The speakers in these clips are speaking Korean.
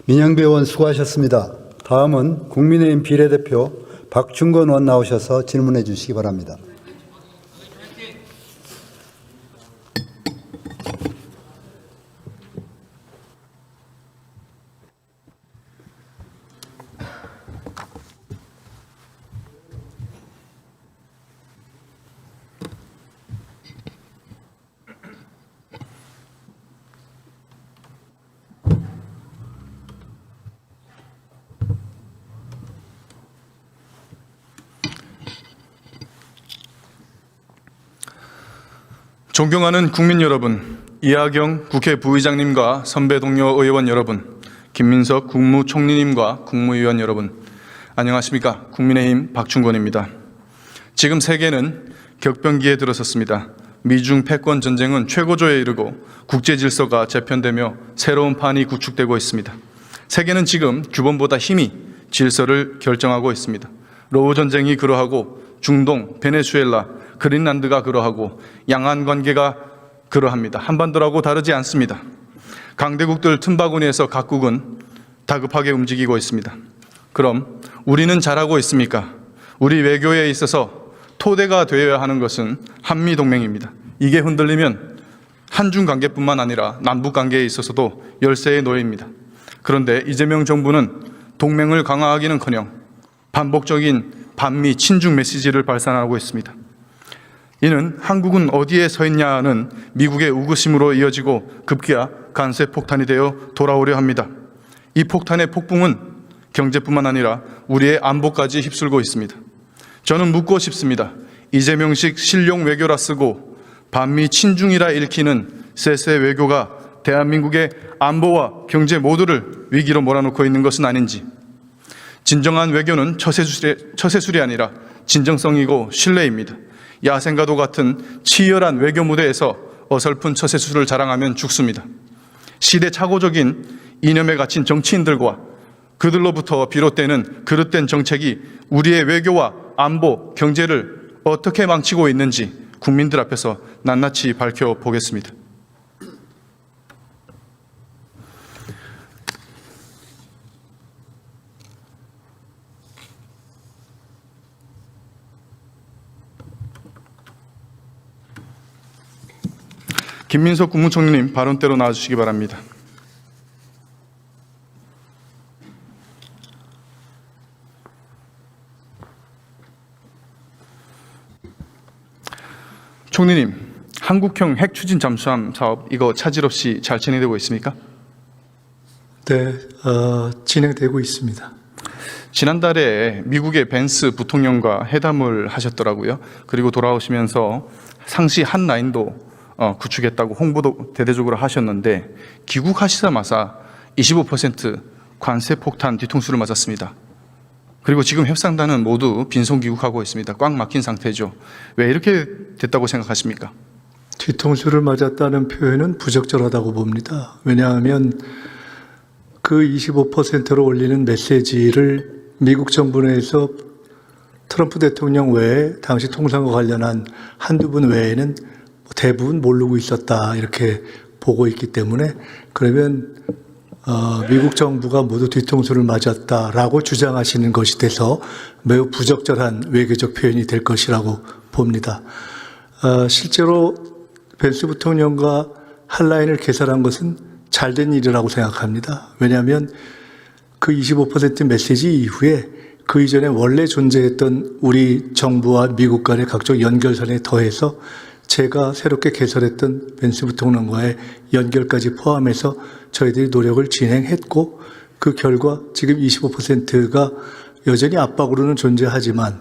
민영배 의원 수고하셨습니다. 다음은 국민의힘 비례대표 박충건 의원 나오셔서 질문해 주시기 바랍니다. 존경하는 국민 여러분, 이하경 국회 부의장님과 선배 동료 의원 여러분, 김민석 국무총리님과 국무위원 여러분, 안녕하십니까? 국민의힘 박충건입니다. 지금 세계는 격변기에 들어섰습니다. 미중 패권 전쟁은 최고조에 이르고 국제 질서가 재편되며 새로운 판이 구축되고 있습니다. 세계는 지금 규범보다 힘이 질서를 결정하고 있습니다. 러우 전쟁이 그러하고 중동, 베네수엘라, 그린란드가 그러하고 양안 관계가 그러합니다. 한반도라고 다르지 않습니다. 강대국들 틈바구니에서 각국은 다급하게 움직이고 있습니다. 그럼 우리는 잘하고 있습니까? 우리 외교에 있어서 토대가 되어야 하는 것은 한미동맹입니다. 이게 흔들리면 한중 관계뿐만 아니라 남북 관계에 있어서도 열세의 노예입니다. 그런데 이재명 정부는 동맹을 강화하기는커녕 반복적인 반미 친중 메시지를 발산하고 있습니다. 이는 한국은 어디에 서 있냐는 미국의 우구심으로 이어지고 급기야 간세 폭탄이 되어 돌아오려 합니다. 이 폭탄의 폭풍은 경제뿐만 아니라 우리의 안보까지 휩쓸고 있습니다. 저는 묻고 싶습니다. 이재명식 실용 외교라 쓰고 반미 친중이라 읽히는 쎄쎄 외교가 대한민국의 안보와 경제 모두를 위기로 몰아넣고 있는 것은 아닌지, 진정한 외교는 처세술이 아니라 진정성이고 신뢰입니다. 야생과도 같은 치열한 외교 무대에서 어설픈 처세술을 자랑하면 죽습니다. 시대착오적인 이념에 갇힌 정치인들과 그들로부터 비롯되는 그릇된 정책이 우리의 외교와 안보, 경제를 어떻게 망치고 있는지 국민들 앞에서 낱낱이 밝혀보겠습니다. 김민석 국무총리님, 발언대로 나와주시기 바랍니다. 총리님, 한국형 핵추진 잠수함 사업 이거 차질 없이 잘 진행되고 있습니까? 네, 진행되고 있습니다. 지난달에 미국의 벤스 부통령과 회담을 하셨더라고요. 그리고 돌아오시면서 상시 한 라인도 구축했다고 홍보도 대대적으로 하셨는데, 귀국하시자마자 25% 관세 폭탄 뒤통수를 맞았습니다. 그리고 지금 협상단은 모두 빈손 귀국하고 있습니다. 꽉 막힌 상태죠. 왜 이렇게 됐다고 생각하십니까? 뒤통수를 맞았다는 표현은 부적절하다고 봅니다. 왜냐하면 그 25%로 올리는 메시지를 미국 정부 내에서 트럼프 대통령 외에 당시 통상과 관련한 한두 분 외에는 대부분 모르고 있었다, 이렇게 보고 있기 때문에, 그러면 미국 정부가 모두 뒤통수를 맞았다라고 주장하시는 것이 돼서 매우 부적절한 외교적 표현이 될 것이라고 봅니다. 실제로 벤스 부통령과 한 라인을 개설한 것은 잘된 일이라고 생각합니다. 왜냐하면 그 25% 메시지 이후에 그 이전에 원래 존재했던 우리 정부와 미국 간의 각종 연결선에 더해서 제가 새롭게 개설했던 벤스 부통령과의 연결까지 포함해서 저희들이 노력을 진행했고, 그 결과 지금 25%가 여전히 압박으로는 존재하지만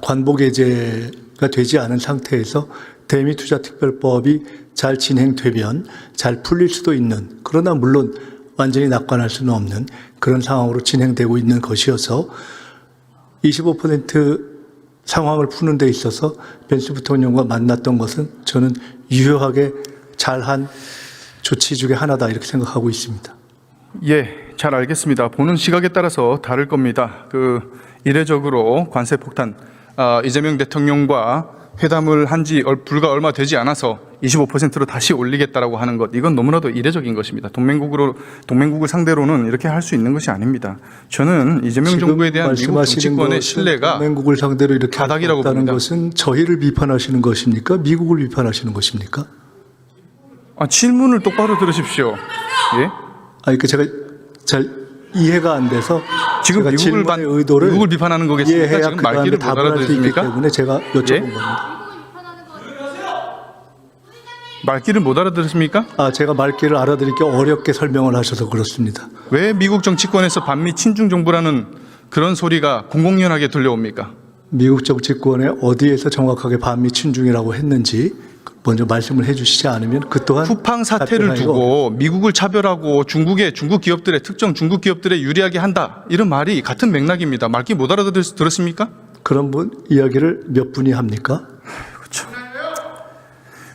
관보게재가 되지 않은 상태에서 대미투자특별법이 잘 진행되면 잘 풀릴 수도 있는, 그러나 물론 완전히 낙관할 수는 없는 그런 상황으로 진행되고 있는 것이어서 25% 상황을 푸는 데 있어서 벤스 부통령과 만났던 것은 저는 유효하게 잘한 조치 중에 하나다, 이렇게 생각하고 있습니다. 예, 잘 알겠습니다. 보는 시각에 따라서 다를 겁니다. 이례적으로 관세 폭탄, 이재명 대통령과 회담을 한 지 불과 얼마 되지 않아서 25%로 다시 올리겠다라고 하는 것, 이건 너무나도 이례적인 것입니다. 동맹국을 상대로는 이렇게 할 수 있는 것이 아닙니다. 저는 이재명 지금 정부에 대한 미국 말씀하시는 정치권의 것은 신뢰가 동맹국을 상대로 이렇게 바닥이라고 했다는 봅니다. 것은 저희를 비판하시는 것입니까? 미국을 비판하시는 것입니까? 질문을 똑바로 들으십시오. 예? 아니 그 제가 잘 이해가 안 돼서 지금 제가 질문의 의도를 미국을 비판하는 거겠습니까? 이해해야 지금 그다음에 말귀를 못 답을 할 수 있기 알아들으십니까? 때문에 제가 여쭤본 예? 겁니다. 말귀를 못 알아들으십니까? 제가 말귀를 알아듣기 어렵게 설명을 하셔서 그렇습니다. 왜 미국 정치권에서 반미 친중 정부라는 그런 소리가 공공연하게 들려옵니까? 미국 정치권에 어디에서 정확하게 반미 친중이라고 했는지 먼저 말씀을 해주시지 않으면 그 또한 쿠팡 사태를 답변하기가 두고 미국을 차별하고 중국 기업들의 특정 중국 기업들에 유리하게 한다, 이런 말이 같은 맥락입니다. 말귀 못 알아들으십니까? 그런 이야기를 몇 분이 합니까?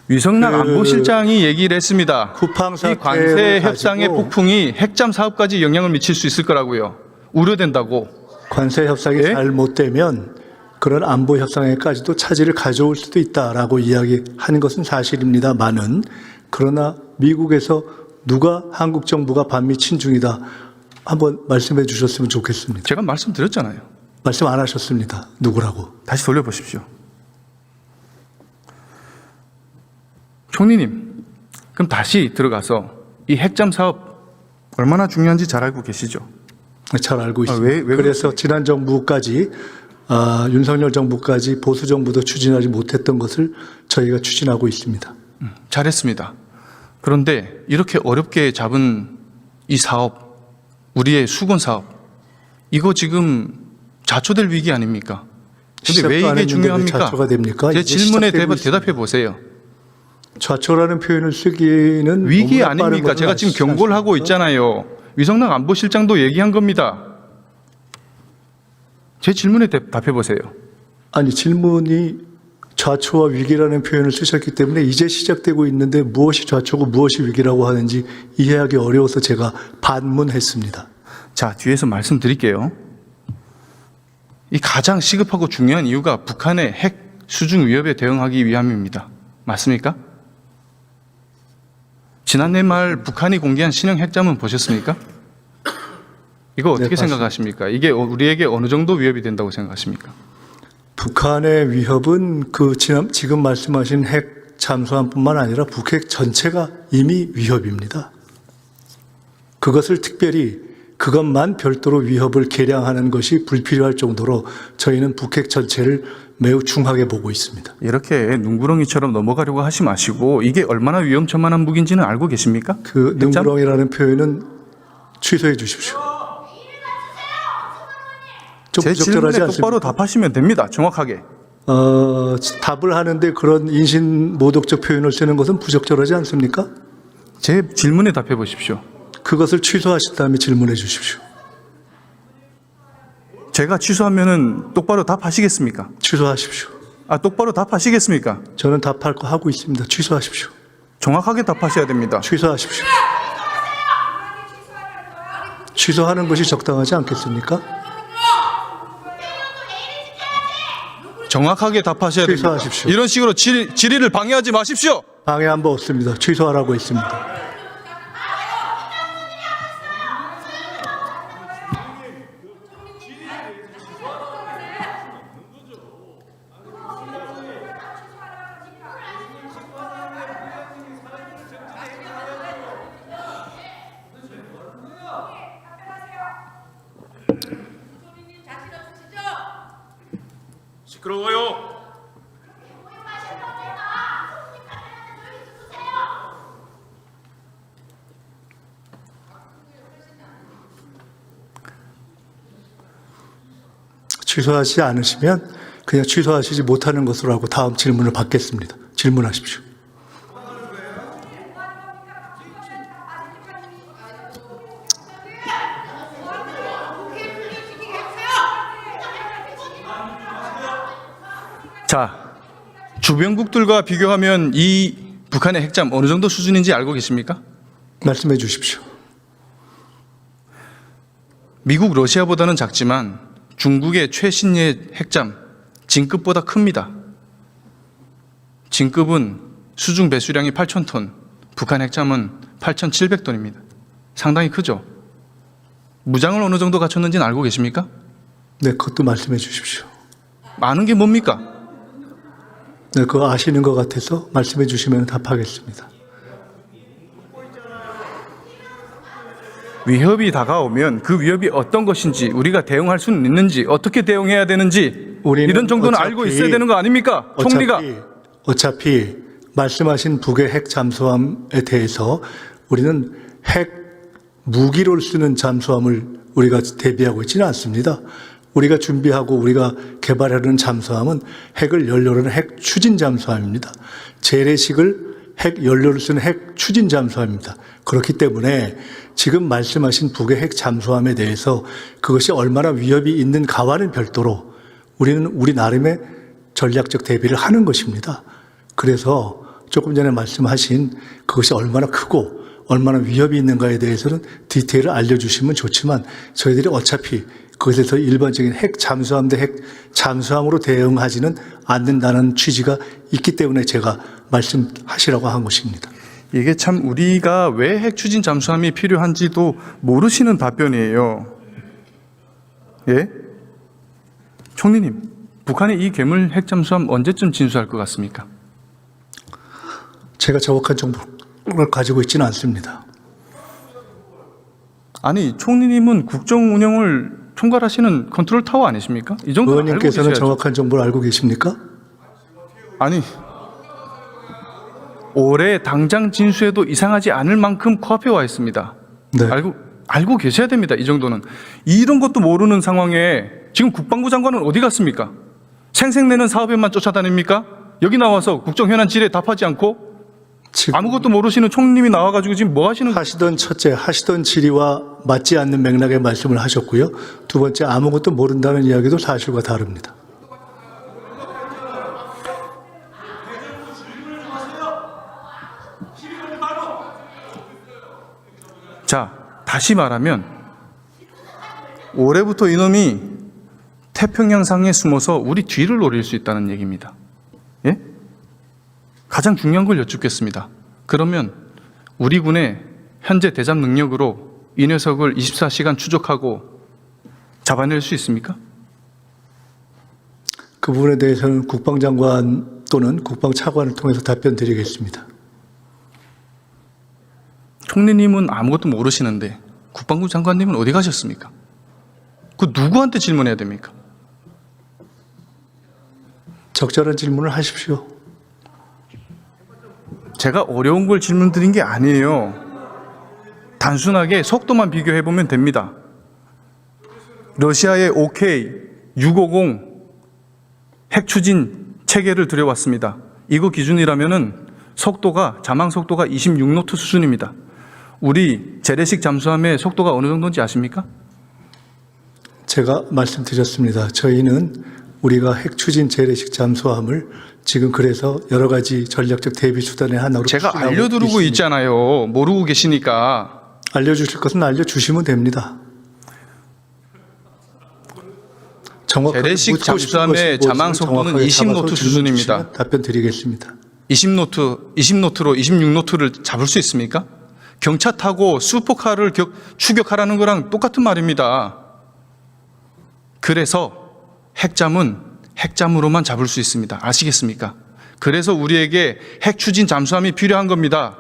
위성락 안보실장이 얘기를 했습니다. 쿠팡 이 사태를 관세 협상의 가지고 폭풍이 핵잠 사업까지 영향을 미칠 수 있을 거라고요. 우려된다고. 관세 협상이 예? 잘못되면 그런 안보 협상에까지도 차질을 가져올 수도 있다라고 이야기하는 것은 사실입니다만은, 그러나 미국에서 누가 한국 정부가 반미 친중이다 한번 말씀해 주셨으면 좋겠습니다. 제가 말씀드렸잖아요. 말씀 안 하셨습니다. 누구라고? 다시 돌려보십시오. 총리님, 그럼 다시 들어가서 이 핵잠 사업 얼마나 중요한지 잘 알고 계시죠? 잘 알고 있습니다. 왜 그래서 지난 정부까지 윤석열 정부까지 보수 정부도 추진하지 못했던 것을 저희가 추진하고 있습니다. 잘했습니다. 그런데 이렇게 어렵게 잡은 이 사업, 우리의 수건 사업, 이거 지금 자초될 위기 아닙니까? 근데 왜 시작도 안 이게 했는데 왜 중요합니까? 자초가 됩니까? 제 이제 질문에 시작되고 대답해 보세요. 좌초라는 표현을 쓰기는 위기 너무나 빠른 아닙니까? 것을 제가 지금 아시지 경고를 하고 않습니까? 있잖아요. 위성락 안보실장도 얘기한 겁니다. 제 질문에 답해 보세요. 아니 질문이 좌초와 위기라는 표현을 쓰셨기 때문에 이제 시작되고 있는데 무엇이 좌초고 무엇이 위기라고 하는지 이해하기 어려워서 제가 반문했습니다. 자, 뒤에서 말씀드릴게요. 이 가장 시급하고 중요한 이유가 북한의 핵 수중 위협에 대응하기 위함입니다. 맞습니까? 지난해 말 북한이 공개한 신형 핵잠은 보셨습니까? 이거 어떻게 봤습니다. 생각하십니까? 이게 우리에게 어느 정도 위협이 된다고 생각하십니까? 북한의 위협은 지금 말씀하신 핵 잠수함뿐만 아니라 북핵 전체가 이미 위협입니다. 그것을 특별히 그것만 별도로 위협을 계량하는 것이 불필요할 정도로 저희는 북핵 전체를 매우 중하게 보고 있습니다. 이렇게 눈구렁이처럼 넘어가려고 하지 마시고 이게 얼마나 위험천만한 무기인지는 알고 계십니까? 그 핵잠? 능구렁이라는 표현은 취소해 주십시오. 좀 제 질문에 부적절하지 똑바로 않습니까? 답하시면 됩니다. 정확하게. 답을 하는데 그런 인신 모독적 표현을 쓰는 것은 부적절하지 않습니까? 제 질문에 답해 보십시오. 그것을 취소하신 다음에 질문해 주십시오. 제가 취소하면은 똑바로 답하시겠습니까? 취소하십시오. 똑바로 답하시겠습니까? 저는 답할 거 하고 있습니다. 취소하십시오. 정확하게 답하셔야 됩니다. 취소하십시오. 취소하는 것이 적당하지 않겠습니까? 정확하게 답하셔야 됩니다. 취소하십시오. 이런 식으로 질의를 방해하지 마십시오. 방해한 바 없습니다. 취소하라고 했습니다. 시끄러워요. 취소하지 않으시면 그냥 취소하시지 못하는 것으로 하고 다음 질문을 받겠습니다. 질문하십시오. 자, 주변국들과 비교하면 이 북한의 핵잠 어느 정도 수준인지 알고 계십니까? 말씀해 주십시오. 미국, 러시아보다는 작지만 중국의 최신의 핵잠 진급보다 큽니다. 진급은 수중 배수량이 8,000톤, 북한 핵잠은 8,700톤입니다. 상당히 크죠? 무장을 어느 정도 갖췄는지는 알고 계십니까? 네, 그것도 말씀해 주십시오. 많은 게 뭡니까? 네, 그거 아시는 것 같아서 말씀해 주시면 답하겠습니다. 위협이 다가오면 그 위협이 어떤 것인지, 우리가 대응할 수는 있는지, 어떻게 대응해야 되는지 이런 정도는 알고 있어야 되는 거 아닙니까? 총리가. 어차피 말씀하신 북의 핵 잠수함에 대해서 우리는 핵 무기를 쓰는 잠수함을 우리가 대비하고 있지는 않습니다. 우리가 준비하고 우리가 개발하려는 잠수함은 핵을 연료로 하는 핵 추진 잠수함입니다. 재래식을 핵 연료를 쓰는 핵 추진 잠수함입니다. 그렇기 때문에 지금 말씀하신 북의 핵 잠수함에 대해서 그것이 얼마나 위협이 있는가와는 별도로 우리는 우리 나름의 전략적 대비를 하는 것입니다. 그래서 조금 전에 말씀하신 그것이 얼마나 크고 얼마나 위협이 있는가에 대해서는 디테일을 알려주시면 좋지만 저희들이 어차피 그것에서 일반적인 핵 잠수함 대 핵 잠수함으로 대응하지는 않는다는 취지가 있기 때문에 제가 말씀하시라고 한 것입니다. 이게 참 우리가 왜 핵 추진 잠수함이 필요한지도 모르시는 답변이에요. 예? 총리님, 북한의 이 괴물 핵 잠수함 언제쯤 진수할 것 같습니까? 제가 정확한 정보를 가지고 있지는 않습니다. 아니, 총리님은 국정 운영을 총괄하시는 컨트롤 타워 아니십니까? 이 정도는 알고 의원님께서는 계셔야죠. 정확한 정보를 알고 계십니까? 아니, 올해 당장 진수해도 이상하지 않을 만큼 코앞에 와 있습니다. 네. 알고 계셔야 됩니다. 이 정도는. 이런 것도 모르는 상황에 지금 국방부 장관은 어디 갔습니까? 생색내는 사업에만 쫓아다닙니까? 여기 나와서 국정 현안 질의에 답하지 않고 지금 아무것도 모르시는 총리님이 나와가지고 지금 뭐 하시는 거예요? 하시던 질의와 맞지 않는 맥락의 말씀을 하셨고요. 두 번째, 아무것도 모른다는 이야기도 사실과 다릅니다. 자, 다시 말하면 올해부터 이놈이 태평양상에 숨어서 우리 뒤를 노릴 수 있다는 얘기입니다. 예? 가장 중요한 걸 여쭙겠습니다. 그러면 우리 군의 현재 대잠 능력으로 이 녀석을 24시간 추적하고 잡아낼 수 있습니까? 그 부분에 대해서는 국방장관 또는 국방차관을 통해서 답변 드리겠습니다. 총리님은 아무것도 모르시는데 국방부 장관님은 어디 가셨습니까? 그 누구한테 질문해야 됩니까? 적절한 질문을 하십시오. 제가 어려운 걸 질문 드린 게 아니에요. 단순하게 속도만 비교해 보면 됩니다. 러시아의 OK 650 핵 추진 체계를 들여왔습니다. 이거 기준이라면은 속도가 자망 속도가 26노트 수준입니다. 우리 재래식 잠수함의 속도가 어느 정도인지 아십니까? 제가 말씀드렸습니다. 저희는 우리가 핵 추진 재래식 잠수함을 지금 그래서 여러 가지 전략적 대비 수단의 하나로 제가 추진하고 알려드리고 있습니다. 있잖아요. 모르고 계시니까. 알려주실 것은 알려주시면 됩니다. 재래식 잠수함의 자망 속도는 20노트 수준입니다. 답변 드리겠습니다. 20노트로 26노트를 잡을 수 있습니까? 경차 타고 슈퍼카를 추격하라는 거랑 똑같은 말입니다. 그래서 핵잠은 핵잠으로만 잡을 수 있습니다. 아시겠습니까? 그래서 우리에게 핵 추진 잠수함이 필요한 겁니다.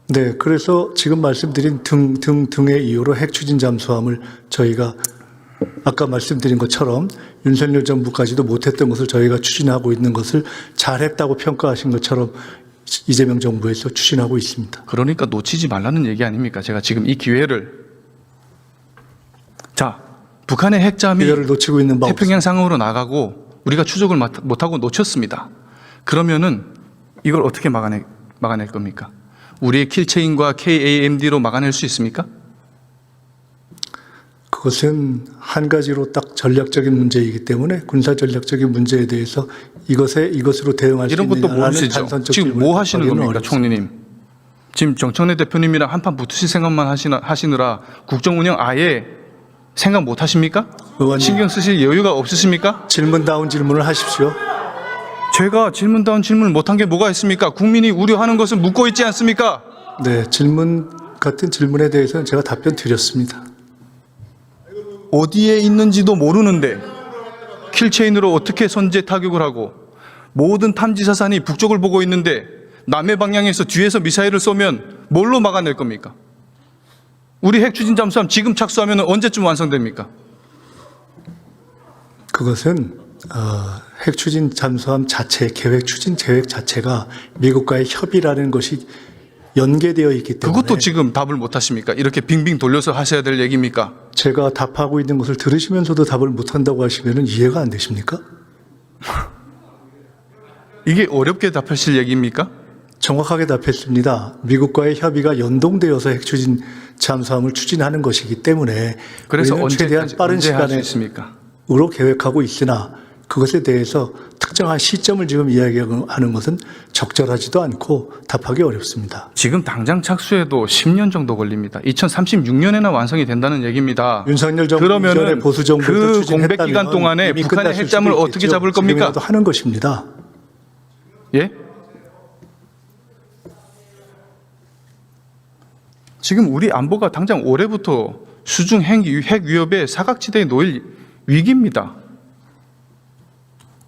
네, 그래서 지금 말씀드린 등의 이유로 핵 추진 잠수함을 저희가 아까 말씀드린 것처럼 윤석열 정부까지도 못했던 것을 저희가 추진하고 있는 것을 잘했다고 평가하신 것처럼 이재명 정부에서 추진하고 있습니다. 그러니까 놓치지 말라는 얘기 아닙니까? 제가 지금 이 기회를. 자, 북한의 핵잠이 기회를 놓치고 있는 바 태평양 상으로 나가고 우리가 추적을 못하고 놓쳤습니다. 그러면은 이걸 어떻게 막아낼 겁니까? 우리의 킬체인과 KAMD로 막아낼 수 있습니까? 그것은 한 가지로 딱 전략적인 문제이기 때문에 군사 전략적인 문제에 대해서 이것으로 대응할 수 이런 것도 있느냐라는 모르시죠? 단선적 지금 질문을 뭐 하시는 하기는 겁니까, 어렵습니다. 총리님? 지금 정청래 대표님이랑 한판 붙으실 생각만 하시느라 국정 운영 아예 생각 못 하십니까? 의원님. 신경 쓰실 여유가 없으십니까? 질문다운 질문을 하십시오. 제가 질문다운 질문을 못한 게 뭐가 있습니까? 국민이 우려하는 것을 묻고 있지 않습니까? 네, 질문 같은 질문에 대해서는 제가 답변 드렸습니다. 어디에 있는지도 모르는데 킬체인으로 어떻게 선제 타격을 하고 모든 탐지 사산이 북쪽을 보고 있는데 남해 방향에서 뒤에서 미사일을 쏘면 뭘로 막아낼 겁니까? 우리 핵 추진 잠수함 지금 착수하면 언제쯤 완성됩니까? 그것은 핵 추진 잠수함 자체, 계획 추진 계획 자체가 미국과의 협의라는 것이 연계되어 있기 때문에 그것도 지금 답을 못 하십니까? 이렇게 빙빙 돌려서 하셔야 될 얘기입니까? 제가 답하고 있는 것을 들으시면서도 답을 못한다고 하시면 이해가 안 되십니까? 이게 어렵게 답하실 얘기입니까? 정확하게 답했습니다. 미국과의 협의가 연동되어서 핵 추진 잠수함을 추진하는 것이기 때문에 그래서 우리는 최대한 빠른 언제 할 수 시간에 있습니까? 으로 계획하고 있으나 그것에 대해서 특정한 시점을 지금 이야기하는 것은 적절하지도 않고 답하기 어렵습니다. 지금 당장 착수해도 10년 정도 걸립니다. 2036년에나 완성이 된다는 얘기입니다. 윤석열 정부 이전에 그러면은 보수 정부에서 그 추진했다면 공백 기간 동안에 이미 북한의 끝났을 핵잠을 수도 어떻게 있겠죠. 잡을 겁니까? 지금이라도 하는 것입니다. 예? 지금 우리 안보가 당장 올해부터 수중 핵 위협의 사각지대에 놓일 위기입니다.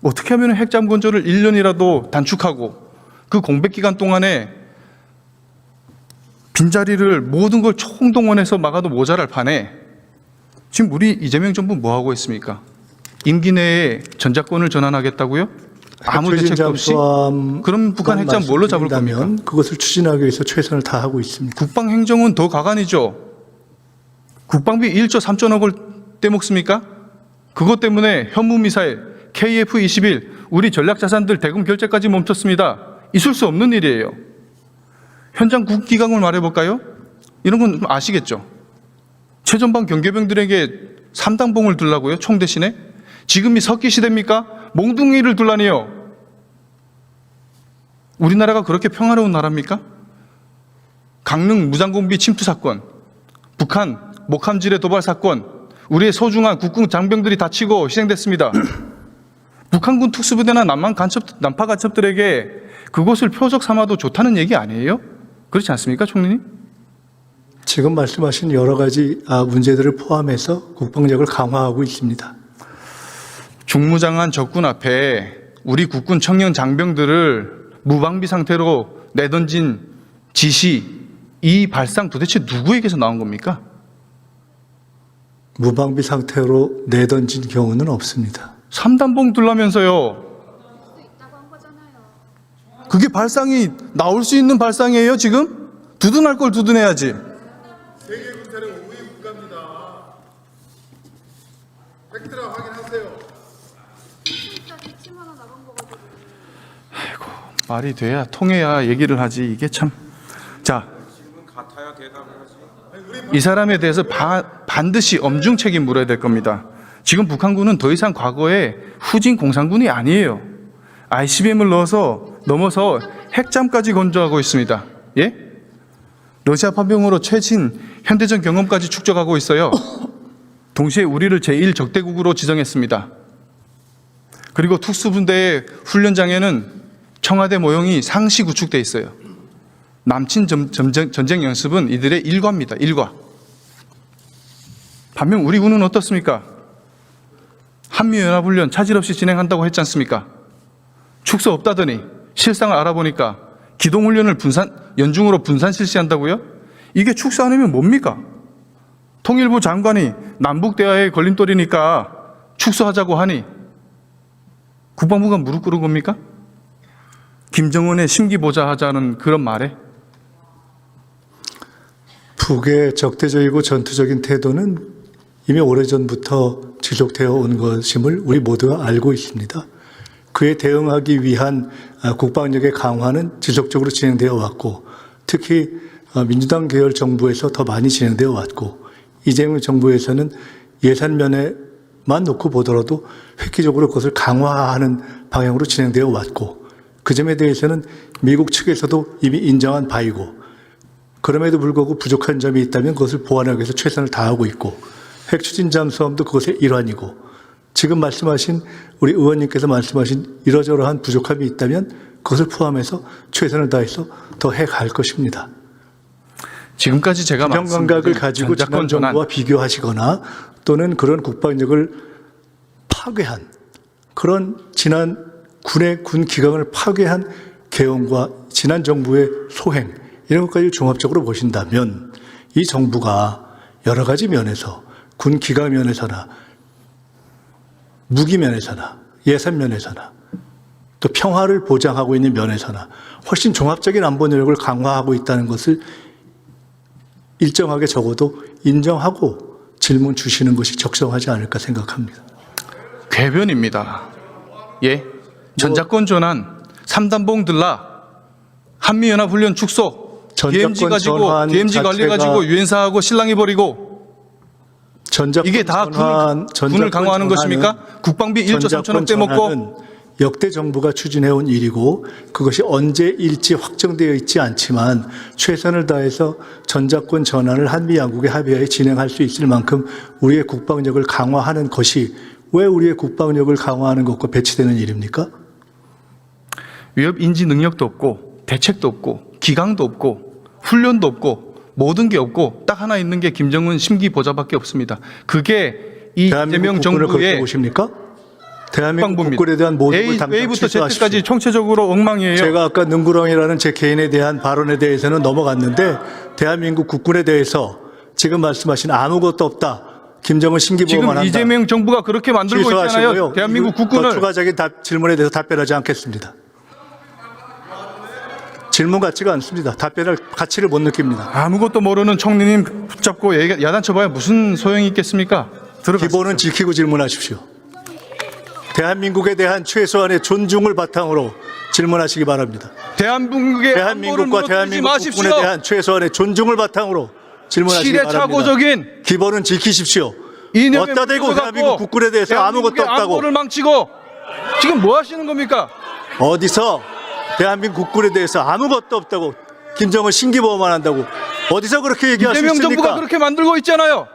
어떻게 하면 핵잠 건조를 1년이라도 단축하고 그 공백 기간 동안에 빈자리를 모든 걸 총동원해서 막아도 모자랄 판에 지금 우리 이재명 정부 뭐 하고 있습니까? 임기 내에 전작권을 전환하겠다고요? 아무 대책도 없이? 그럼 북한 핵잠 뭘로 잡을 겁니까? 그것을 추진하기 위해서 최선을 다하고 있습니다. 국방행정은 더 가관이죠. 국방비 1조 3천억을 떼먹습니까? 그것 때문에 현무미사일 KF-21 우리 전략자산들 대금 결제까지 멈췄습니다. 있을 수 없는 일이에요. 현장 국기강을 말해볼까요? 이런 건 아시겠죠? 최전방 경계병들에게 3단봉을 두려고요? 총 대신에? 지금이 석기 시대입니까? 몽둥이를 둘라니요. 우리나라가 그렇게 평화로운 나라입니까? 강릉 무장공비 침투 사건, 북한 목함질의 도발 사건, 우리의 소중한 국군 장병들이 다치고 희생됐습니다. 북한군 특수부대나 난파 간첩들에게 그것을 표적 삼아도 좋다는 얘기 아니에요? 그렇지 않습니까, 총리님? 지금 말씀하신 여러 가지 문제들을 포함해서 국방력을 강화하고 있습니다. 중무장한 적군 앞에 우리 국군 청년 장병들을 무방비 상태로 내던진 지시, 이 발상 도대체 누구에게서 나온 겁니까? 무방비 상태로 내던진 경우는 없습니다. 3단봉 둘라면서요. 그게 발상이 나올 수 있는 발상이에요, 지금? 두둔할 걸 두둔해야지. 세계 군사력 5위 국가입니다. 팩트라 확인하세요. 말이 돼야 통해야 얘기를 하지. 이게 참. 자, 이 사람에 대해서 반드시 엄중 책임 물어야 될 겁니다. 지금 북한군은 더 이상 과거의 후진 공산군이 아니에요. ICBM을 넘어서 핵잠까지 건조하고 있습니다. 예? 러시아 파병으로 최신 현대전 경험까지 축적하고 있어요. 동시에 우리를 제1적대국으로 지정했습니다. 그리고 특수분대의 훈련장에는 청와대 모형이 상시 구축돼 있어요. 남친 전쟁 연습은 이들의 일과입니다. 일과. 반면 우리 군은 어떻습니까? 한미연합훈련 차질 없이 진행한다고 했지 않습니까? 축소 없다더니 실상을 알아보니까 기동훈련을 연중으로 분산 실시한다고요? 이게 축소 아니면 뭡니까? 통일부 장관이 남북대화의 걸림돌이니까 축소하자고 하니 국방부가 무릎 꿇은 겁니까? 김정은의 심기보자하자는 그런 말에? 북의 적대적이고 전투적인 태도는 이미 오래전부터 지속되어 온 것임을 우리 모두가 알고 있습니다. 그에 대응하기 위한 국방력의 강화는 지속적으로 진행되어 왔고, 특히 민주당 계열 정부에서 더 많이 진행되어 왔고, 이재명 정부에서는 예산 면에만 놓고 보더라도 획기적으로 그것을 강화하는 방향으로 진행되어 왔고, 그 점에 대해서는 미국 측에서도 이미 인정한 바이고, 그럼에도 불구하고 부족한 점이 있다면 그것을 보완하기 위해서 최선을 다하고 있고, 핵추진 잠수함도 그것의 일환이고, 지금 말씀하신 우리 의원님께서 말씀하신 이러저러한 부족함이 있다면 그것을 포함해서 최선을 다해서 더 해갈 것입니다. 지금까지 제가 균형 감각을 말씀드린 가지고 지난 전작권 전환, 정부와 비교하시거나 또는 그런 국방력을 파괴한 그런 지난 군 기강을 파괴한 개헌과 지난 정부의 소행 이런 것까지 종합적으로 보신다면 이 정부가 여러 가지 면에서 군 기강 면에서나 무기 면에서나 예산 면에서나 또 평화를 보장하고 있는 면에서나 훨씬 종합적인 안보 노력을 강화하고 있다는 것을 일정하게 적어도 인정하고 질문 주시는 것이 적성하지 않을까 생각합니다. 궤변입니다. 예, 전작권 전환, 3단봉 들라, 한미연합훈련 축소, DMZ 전작권 가지고 전환 DMZ 관리 자체가 가지고 유엔사하고 실랑이 버리고 이게 다 군을 강화하는 것입니까? 국방비 1조 3천억 떼먹고 역대 정부가 추진해온 일이고 그것이 언제일지 확정되어 있지 않지만 최선을 다해서 전작권 전환을 한미 양국의 합의하에 진행할 수 있을 만큼 우리의 국방력을 강화하는 것이 왜 우리의 국방력을 강화하는 것과 배치되는 일입니까? 위협 인지 능력도 없고 대책도 없고 기강도 없고 훈련도 없고 모든 게 없고 딱 하나 있는 게 김정은 심기 보좌밖에 없습니다. 그게 이 이재명 대한민국 국군을 그렇게 정부의 보십니까? 대한민국 국방부입니다. 국군에 대한 모든 걸 당장 A부터 Z까지 취소하십시오. 총체적으로 엉망이에요. 제가 아까 능구렁이라는 제 개인에 대한 발언에 대해서는 넘어갔는데 대한민국 국군에 대해서 지금 말씀하신 아무것도 없다. 김정은 신기보호만 지금 한다. 이재명 정부가 그렇게 만들고 있잖아요. 취소하시고요. 대한민국 더 국군을. 추가적인 질문에 대해서 답변하지 않겠습니다. 질문 같지가 않습니다. 답변할 가치를 못 느낍니다. 아무것도 모르는 총리님 붙잡고 야단쳐봐야 무슨 소용이 있겠습니까? 들어가십시오. 기본은 지키고 질문하십시오. 대한민국에 대한 최소한의 존중을 바탕으로 질문하시기 바랍니다. 대한민국의 대한민국과 대한민국 국군에 대한 최소한의 존중을 바탕으로 질문하시기 바랍니다. 시대착오적인 기본은 지키십시오. 이념의 어디다 대고 문구를 대한민국 갖고 국군에 대해서 아무것도 대한민국의 없다고. 안보를 망치고 지금 뭐 하시는 겁니까? 어디서 대한민국 국군에 대해서 아무것도 없다고 김정은 신기보호만 한다고 어디서 그렇게 얘기할 수 이재명 정부가 있습니까? 그렇게 만들고 있잖아요.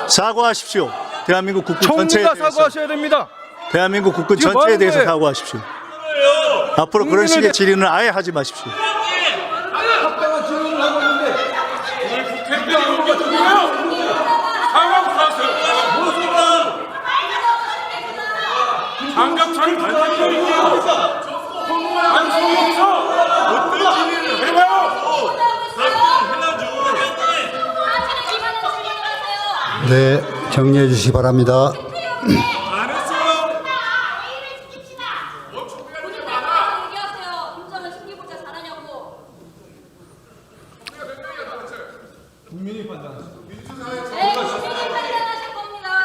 사과하십시오. 대한민국 국군 전체에 총리가 대해서. 사과하셔야 됩니다. 대한민국 국군 지금 뭐 전체에 하는 대해서 거예요? 사과하십시오. 앞으로 그런 식의 질의는 아예 하지 마십시오. 합당한 질문을 하고 있는데 장갑차를 발표할게요. 방송이 없어. 어떤 질의를 해봐요. 네, 정리해 주시기 바랍니다. 안 했어요. 국민이 판단하시죠. 네, 국민이 판단하실 겁니다.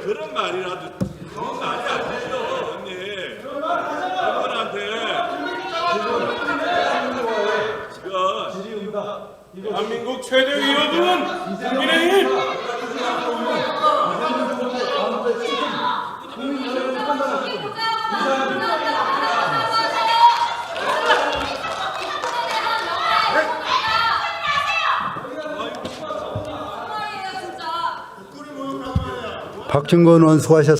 그런 말이라도 그런 말이 아니에요, 언니. 그분한테 지금 대한민국 최대 위협은 국민의힘. 박준건 의원 수고하셨습니다.